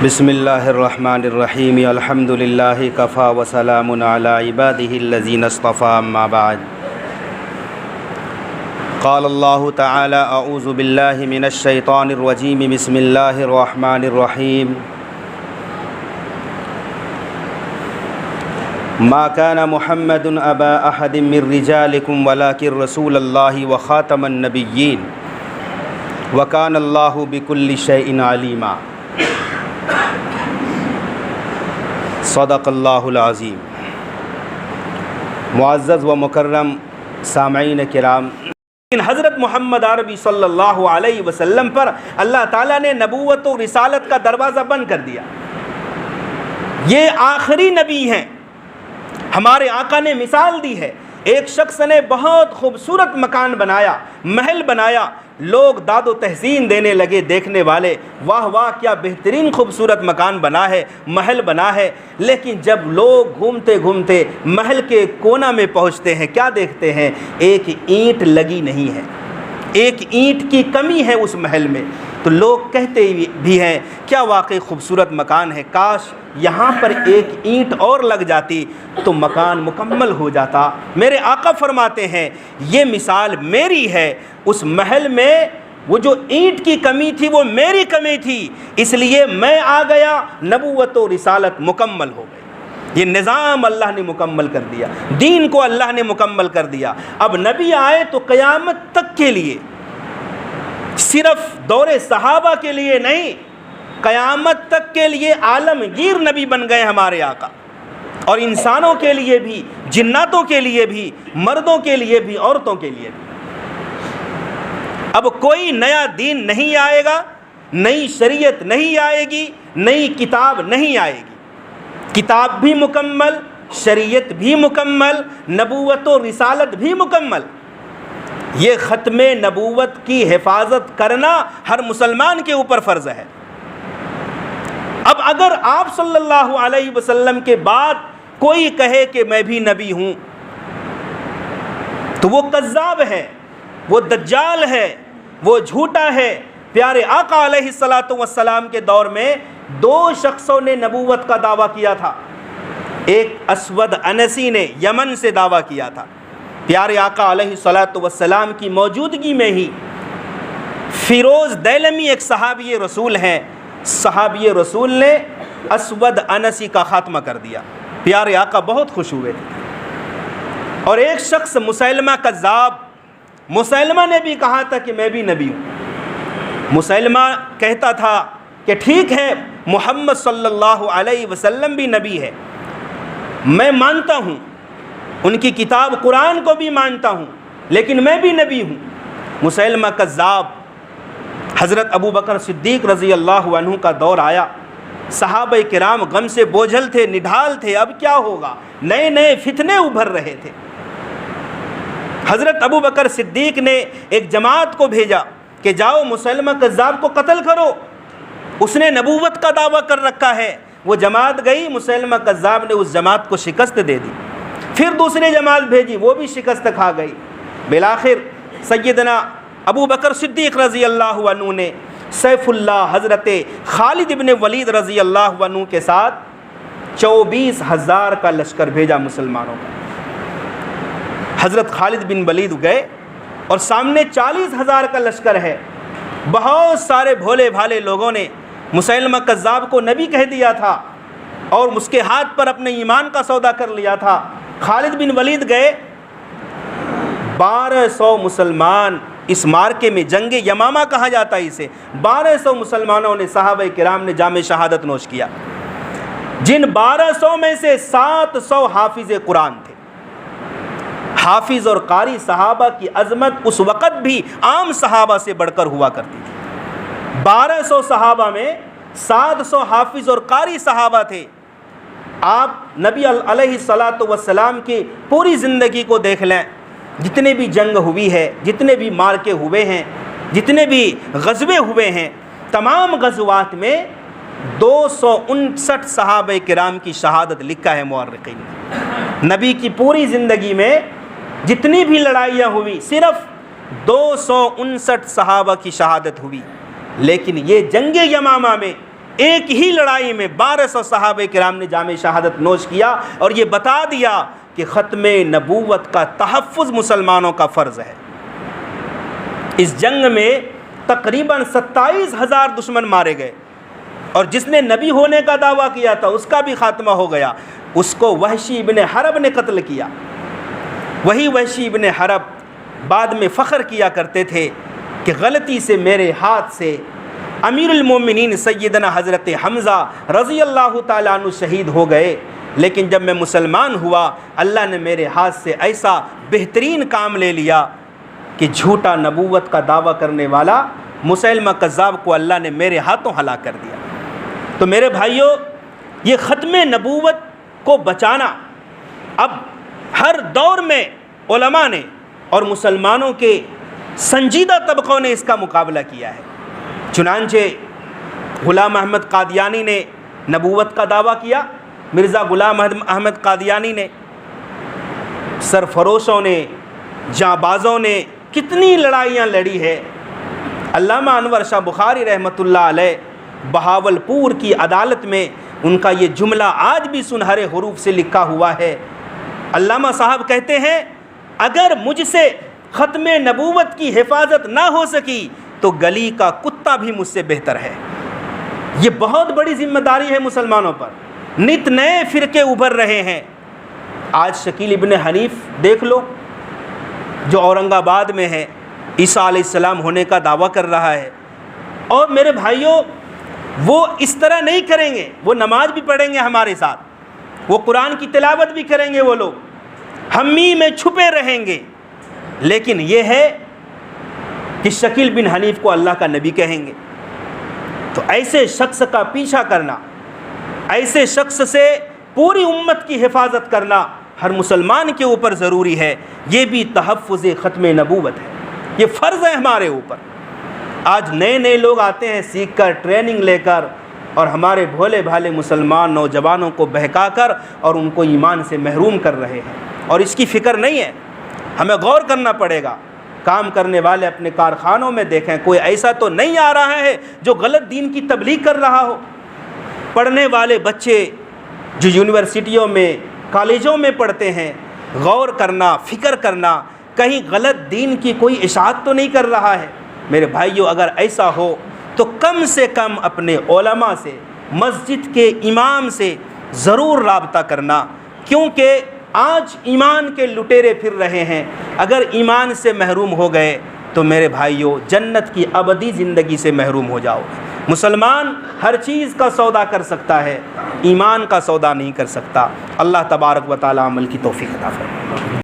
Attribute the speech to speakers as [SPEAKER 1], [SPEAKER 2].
[SPEAKER 1] بسم اللہ الرحمن الرحیم الحمد للہ کفا وسلام علی عبادہ الذین اصطفیٰ اما بعد قال اللہ تعالی اعوذ باللہ من الشیطان الرجیم بسم اللہ الرحمن الرحیم ما كان محمد ابا احد من رجالکم ولکن رسول اللہ وخاتم النبیین وکان اللہ بکل شیء علیما صدق اللہ العظیم۔ معزز و مکرم سامعین کرام، حضرت محمد عربی صلی اللہ علیہ وسلم پر اللہ تعالیٰ نے نبوت و رسالت کا دروازہ بند کر دیا۔ یہ آخری نبی ہیں۔ ہمارے آقا نے مثال دی ہے، ایک شخص نے بہت خوبصورت مکان بنایا، محل بنایا، لوگ داد و تحسین دینے لگے، دیکھنے والے واہ واہ کیا بہترین خوبصورت مکان بنا ہے، محل بنا ہے۔ لیکن جب لوگ گھومتے گھومتے محل کے کونا میں پہنچتے ہیں، کیا دیکھتے ہیں؟ ایک اینٹ لگی نہیں ہے، ایک اینٹ کی کمی ہے اس محل میں۔ تو لوگ کہتے بھی ہیں کیا واقعی خوبصورت مکان ہے، کاش یہاں پر ایک اینٹ اور لگ جاتی تو مکان مکمل ہو جاتا۔ میرے آقا فرماتے ہیں یہ مثال میری ہے، اس محل میں وہ جو اینٹ کی کمی تھی وہ میری کمی تھی، اس لیے میں آ گیا، نبوت و رسالت مکمل ہو گئی۔ یہ نظام اللہ نے مکمل کر دیا، دین کو اللہ نے مکمل کر دیا۔ اب نبی آئے تو قیامت تک کے لیے، صرف دور صحابہ کے لیے نہیں، قیامت تک کے لیے عالمگیر نبی بن گئے ہمارے آقا، اور انسانوں کے لیے بھی، جناتوں کے لیے بھی، مردوں کے لیے بھی، عورتوں کے لیے بھی۔ اب کوئی نیا دین نہیں آئے گا، نئی شریعت نہیں آئے گی، نئی کتاب نہیں آئے گی۔ کتاب بھی مکمل، شریعت بھی مکمل، نبوت و رسالت بھی مکمل۔ یہ ختم نبوت کی حفاظت کرنا ہر مسلمان کے اوپر فرض ہے۔ اب اگر آپ صلی اللہ علیہ وسلم کے بعد کوئی کہے کہ میں بھی نبی ہوں تو وہ کذاب ہے، وہ دجال ہے، وہ جھوٹا ہے۔ پیارے آقا علیہ الصلاۃ والسلام کے دور میں دو شخصوں نے نبوت کا دعویٰ کیا تھا۔ ایک اسود انسی نے یمن سے دعویٰ کیا تھا۔ پیارے آقا علیہ الصلاۃ والسلام کی موجودگی میں ہی فیروز دیلمی ایک صحابی رسول ہیں، صحابی رسول نے اسود انسی کا خاتمہ کر دیا۔ پیارے آقا بہت خوش ہوئے تھے۔ اور ایک شخص مسیلمہ کذاب، مسیلمہ نے بھی کہا تھا کہ میں بھی نبی ہوں۔ مسیلمہ کہتا تھا کہ ٹھیک ہے، محمد صلی اللہ علیہ وسلم بھی نبی ہے، میں مانتا ہوں، ان کی کتاب قرآن کو بھی مانتا ہوں، لیکن میں بھی نبی ہوں۔ مسیلمہ کذاب۔ حضرت ابو بکر صدیق رضی اللہ عنہ کا دور آیا، صحابہ کرام غم سے بوجھل تھے، نڈھال تھے، اب کیا ہوگا؟ نئے نئے فتنے ابھر رہے تھے۔ حضرت ابو بکر صدیق نے ایک جماعت کو بھیجا کہ جاؤ مسیلمہ کذاب کو قتل کرو، اس نے نبوت کا دعویٰ کر رکھا ہے۔ وہ جماعت گئی، مسیلمہ کذاب نے اس جماعت کو شکست دے دی۔ پھر دوسری جماعت بھیجی، وہ بھی شکست کھا گئی۔ بالآخر سیدنا ابو بکر صدیق رضی اللہ عنہ نے سیف اللہ حضرت خالد بن ولید رضی اللہ عنہ کے ساتھ 24,000 کا لشکر بھیجا مسلمانوں کا۔ حضرت خالد بن ولید گئے اور سامنے 40,000 کا لشکر ہے۔ بہت سارے بھولے بھالے لوگوں نے مسیلمہ کذاب کو نبی کہہ دیا تھا اور اس کے ہاتھ پر اپنے ایمان کا سودا کر لیا تھا۔ خالد بن ولید گئے، 1200 مسلمان اس مارکے میں، جنگ یمامہ کہا جاتا ہے اسے، 1200 مسلمانوں نے، صحابہ کرام نے جام شہادت نوش کیا۔ جن 1200 میں سے 700 حافظ قرآن تھے۔ حافظ اور قاری صحابہ کی عظمت اس وقت بھی عام صحابہ سے بڑھ کر ہوا کرتی تھی۔ 1200 صحابہ میں 700 حافظ اور قاری صحابہ تھے۔ آپ نبی علیہ الصلاۃ والسلام کی پوری زندگی کو دیکھ لیں، جتنے بھی جنگ ہوئی ہے، جتنے بھی مارکے ہوئے ہیں، جتنے بھی غزوے ہوئے ہیں، تمام غزوات میں 259 صحابہ کرام کی شہادت لکھا ہے مورخین نے۔ نبی کی پوری زندگی میں جتنی بھی لڑائیاں ہوئی، صرف 259 صحابہ کی شہادت ہوئی۔ لیکن یہ جنگ یمامہ میں ایک ہی لڑائی میں 1200 صحابہ کرام نے جام شہادت نوش کیا، اور یہ بتا دیا کہ ختم نبوت کا تحفظ مسلمانوں کا فرض ہے۔ اس جنگ میں تقریباً 27,000 دشمن مارے گئے، اور جس نے نبی ہونے کا دعویٰ کیا تھا اس کا بھی خاتمہ ہو گیا، اس کو وحشی ابن حرب نے قتل کیا۔ وہی وحشی ابن حرب بعد میں فخر کیا کرتے تھے کہ غلطی سے میرے ہاتھ سے امیر المومنین سیدنا حضرت حمزہ رضی اللہ تعالیٰ عنہ شہید ہو گئے، لیکن جب میں مسلمان ہوا اللہ نے میرے ہاتھ سے ایسا بہترین کام لے لیا کہ جھوٹا نبوت کا دعویٰ کرنے والا مسیلمہ کذاب کو اللہ نے میرے ہاتھوں ہلاک کر دیا۔ تو میرے بھائیوں، یہ ختم نبوت کو بچانا اب ہر دور میں علماء نے اور مسلمانوں کے سنجیدہ طبقوں نے اس کا مقابلہ کیا ہے۔ چنانچہ غلام احمد قادیانی نے نبوت کا دعویٰ کیا، مرزا غلام احمد قادیانی نے، سرفروشوں نے، جانبازوں نے کتنی لڑائیاں لڑی ہے۔ علامہ انور شاہ بخاری رحمۃ اللہ علیہ بہاولپور کی عدالت میں ان کا یہ جملہ آج بھی سنہرے حروف سے لکھا ہوا ہے۔ علامہ صاحب کہتے ہیں اگر مجھ سے ختم نبوت کی حفاظت نہ ہو سکی تو گلی کا کتا بھی مجھ سے بہتر ہے۔ یہ بہت بڑی ذمہ داری ہے مسلمانوں پر، نت نئے فرقے ابھر رہے ہیں۔ آج شکیل ابن حنیف دیکھ لو جو اورنگ آباد میں ہے، عیسیٰ علیہ السلام ہونے کا دعویٰ کر رہا ہے، اور میرے بھائیوں وہ اس طرح نہیں کریں گے، وہ نماز بھی پڑھیں گے ہمارے ساتھ، وہ قرآن کی تلاوت بھی کریں گے، وہ لوگ ہم ہی میں چھپے رہیں گے، لیکن یہ ہے کہ شکیل بن حنیف کو اللہ کا نبی کہیں گے۔ تو ایسے شخص کا پیچھا کرنا، ایسے شخص سے پوری امت کی حفاظت کرنا ہر مسلمان کے اوپر ضروری ہے۔ یہ بھی تحفظ ختم نبوت ہے، یہ فرض ہے ہمارے اوپر۔ آج نئے نئے لوگ آتے ہیں سیکھ کر، ٹریننگ لے کر، اور ہمارے بھولے بھالے مسلمان نوجوانوں کو بہکا کر اور ان کو ایمان سے محروم کر رہے ہیں، اور اس کی فکر نہیں ہے۔ ہمیں غور کرنا پڑے گا، کام کرنے والے اپنے کارخانوں میں دیکھیں، کوئی ایسا تو نہیں آ رہا ہے جو غلط دین کی تبلیغ کر رہا ہو۔ پڑھنے والے بچے جو یونیورسٹیوں میں، کالجوں میں پڑھتے ہیں، غور کرنا، فکر کرنا، کہیں غلط دین کی کوئی اشاعت تو نہیں کر رہا ہے۔ میرے بھائیوں اگر ایسا ہو تو کم سے کم اپنے علماء سے، مسجد کے امام سے ضرور رابطہ کرنا، کیونکہ آج ایمان کے لٹیرے پھر رہے ہیں۔ اگر ایمان سے محروم ہو گئے تو میرے بھائیوں جنت کی ابدی زندگی سے محروم ہو جاؤ گے۔ مسلمان ہر چیز کا سودا کر سکتا ہے، ایمان کا سودا نہیں کر سکتا۔ اللہ تبارک و تعالی عمل کی توفیق عطا فرمائے۔